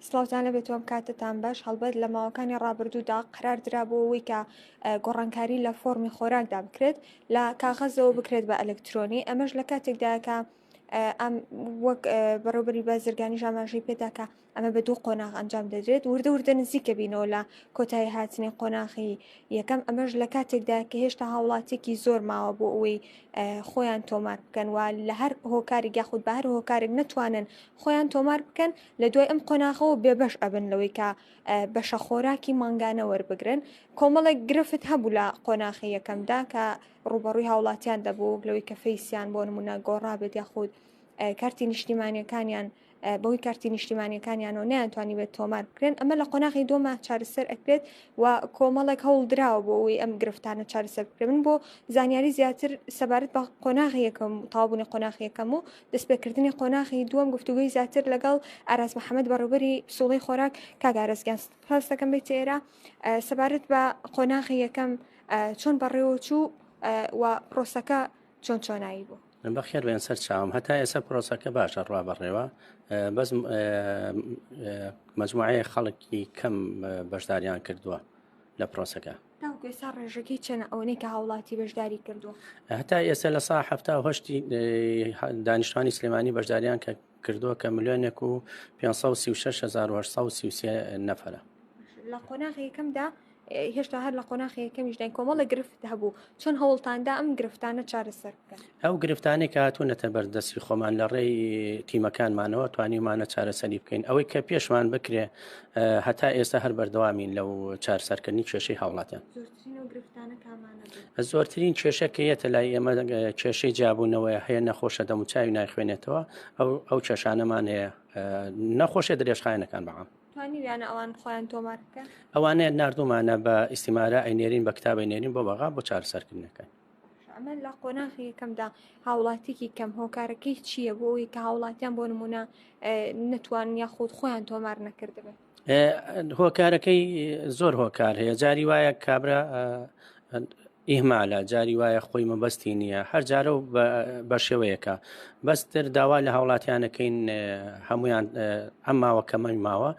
سڵاوتان لەبێتەوەم کاتتان باش هەڵبەت لە ماوەکانی ڕابردوودا قرار درابەوەی کە گۆڕانکاری لە فۆرمی خۆراکدا بکرێت لە کاغەزەوە بکرێت بە ئەلکترۆنی ئەمەش لە کاتێکداکە ئەم وەک بەڕێوبەری بازرگانی ژاماژەی پێداکە ئەمە بە دوو قۆناغ ئەنجام دەدرێت وردە وردە نزیکە بینەوە لە کۆتایی هاتنی قۆناغی یەکەم ئەمەش لە کاتێکدا کە هێشتا هاوڵاتێکی زۆر ماوە بۆ ئەوەی خۆیان تۆمار بکەن و لە هەر هۆکارێک یاخود بە هەر هۆکارێک نەتوانن خۆیان تۆمار بکەن لە دوای ئەم قۆناغەوە بێبەش ئەبن لەوەی کە بەشە خۆراکی ماگانە وەربگرن کۆمەڵێک گرفت هەبوو لە قۆناغی یەکەمدا کە ڕوبەڕووی هاوڵاتیان دەبوو لەوەی کە فەیسیان بۆ نمونە گۆڕابێت یاخود کارتی نیشتیمانیەکانیان بەوەی کارتی نیشتیمانیەکانیانەوە نەیانتوانی بێت تۆمار بکرێن ئەمە لە قۆناغی دۆمە چارەسەر ئەکرێت و کۆمەڵێک هەوڵ درراوە بۆ ئەوەی ئەم گرفتانە چارەسەر بکرێن بۆ زانیاری زیاتر سەبارەت بە قۆناغی یەکەم تاوابوونی قۆناغی یەکەم و دەستپێکردنی قۆناغی دووەم گفتوگوی زیاتر لەگەڵ ئاراس محەممەد بەڕێوبەری پسوڵەی خۆراک کاگارەزگیان پاسەکەم بێت ئێرە سەبارەت بە قۆناغی یەکەم چۆن بەڕێوە چوو و پرۆسەکە چۆنایی بوو. بەخێر بێن سەر چاوم هەتا ئێستا پرۆسەکە باشە ڕوا بڕێوە بەس مەجموعەیە خەڵکی کەم بەشداریان کردووە لە پرۆسەکە ئێستا ڕێژەکەی چەنە ئەوەی کە هاوڵاتی بەشداری کردووە هەتا ئێستا لە سا هەفتا و هەشتی دانیشتوانی سلێمانی بەشداریان کە کردووە کە ملیۆنێک و 536,833 نەفەرە لە قۆناغی یەکەمدا هێشتا هەر لە قۆناغی یەکەمیشداین کۆمەڵە گرفت هەبوو چۆن هەوڵتاندا ئەم گرفتانە چارەسەر بکەن ئەو گرفتانی کە هاتوونەتە بەردەستی خۆمان لە ڕێی تیمەکانمانەوە توانیمانە چارەسەری بکەین ئەوەی کە پێشمان بکرێ هەتا ئێستا هەر بەردەوامین لەو چارەسەرکردنی کێشەی هاوڵاتیان زۆرترین کێشەکەیەتە لای ئێمە کێشەی جیابوونەوەی هەیە نەخۆشە دەموچاوی نایخوێنێتەوە ئەو کێشانەمان هەیە نەخۆشە درێژخایەنەکان بەعام ئەوان خۆیان تۆمار بکەن ئەوانەیە نردومانە بە ئیسیمارە ئەینێرین بە کتابی نێرین بۆ بەغا بۆ چارەسەرکردنەکەن ئەمە لە قۆناغی یەکەمدا هاوڵاتێکی کەم هۆکارەکەی چییە بۆ ئەوی کە هاوڵاتیان بۆ نمونە نتوان یاخود خۆیان تۆمار نەکردبێت هۆکارەکەی زۆر هۆکار هەیە جاری وایە کابرا ئیهمالە جاری وایە خۆی مەبەستی نییە هەر جارە و بە شێوەیەکە بەستر داوا لە هاوڵاتیانەکەین هەمویان ئەم ماوە کەمەی ماوە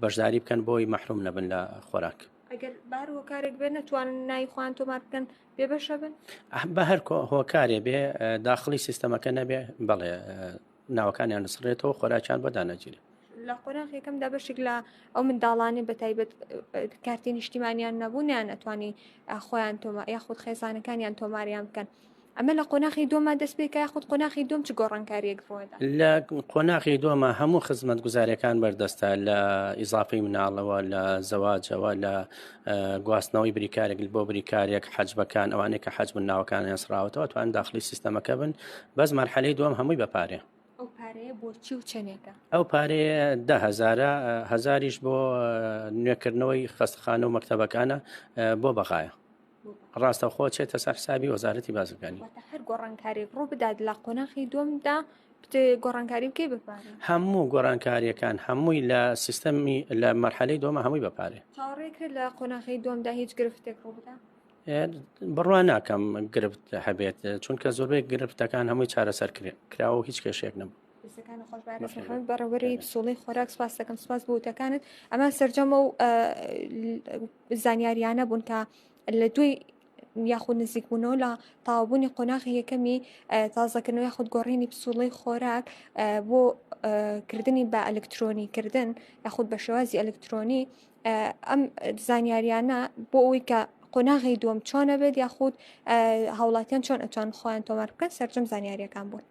بەشداری بکەن بۆی مەحروم نەبن لە خۆراک ئەگەر بار هۆکارێک بێ نەتوانن نای خۆیان تۆمار بکەن بێبەشە بن بە هەر هۆکارێ بێ داخلی سیستەمەکە نەبێ بەڵێ ناوەکانیان نسڕێتەوە خۆراکیان بۆ دانەگیرێت لە قۆناغ یەکەمدا بەشێک لە ئەو منداڵانی بەتایبەت کارتی نیشتیمانیان نەبوونیان ئەتوانی خۆیان یاخود خێزانەکانیان تۆماریان بکەن ئەمە لە قۆناغی دۆمە دەست پێکە یاخود قۆناغی دۆم چ گۆڕانکاریەک ڕۆدا لە قۆناغی دۆمە هەموو خزمەت گوزاریەکان بەردەستە لە ئیزافی مناڵەوە لە زەواجەوە لە گواستنەوەی بریکارێک بۆ بریکارێک حەجبەکان ئەوانەیە کە حەجب ناوەکانیان سراوەتەوە توان داخلی سیستەمەکە بن بەس مەرحەلەی دووەم هەمووی بەپارێ ئەو پارەیە بۆ چی و چەنێکە ئەو پارەیە 10,000 هەزاریش بۆ نوێکردنەوەی خەستەخانە و مەکتەبەکانە بۆ بەغایە ڕاستەخۆ چێتە سەر حسابی وەزارەتی بازرگانی هەر گۆڕانکارێک ڕۆ بدات لە قۆناغی دۆمدا گۆڕانکاری بکەی بپارێ هەموو گۆڕانکاریەکان هەمووی لە سیستەمی لە مەرحەلەی دۆمە هەمووی بەپارێ چاوەڕێکرد لە قۆناغی دۆمدا هیچ گرفتێک ڕۆ بدا بڕوان ناکەم گرفت هەبێت چونکە زۆربەی گرفتەکان هەمووی چارەسەر کراوە و هیچ کێشەیەک نەبوو بەڕێوەری پسوڵەی خۆراک سپاس دەکەم سپاس بۆ وتەکانت ئەمە سەرجەمە و زانیاریانە بوون کە لە دوی یاخود نزیکبوونەوە لە تاوابوونی قۆناغی یەکەمی تازەکردنەوە یاخود گۆڕینی پسوڵەی خۆراک بۆ کردنی بە ئەلکترۆنیکردن یاخود بە شێوازی ئەلکترۆنی ئەم زانیاریانە بۆ ئەوەی کە قۆناغی دووەم چۆنە بێت یاخود هاوڵاتیان چۆن ئەتوان خۆیان تۆمار بکەن سەرجەم زانیاریەکان بوون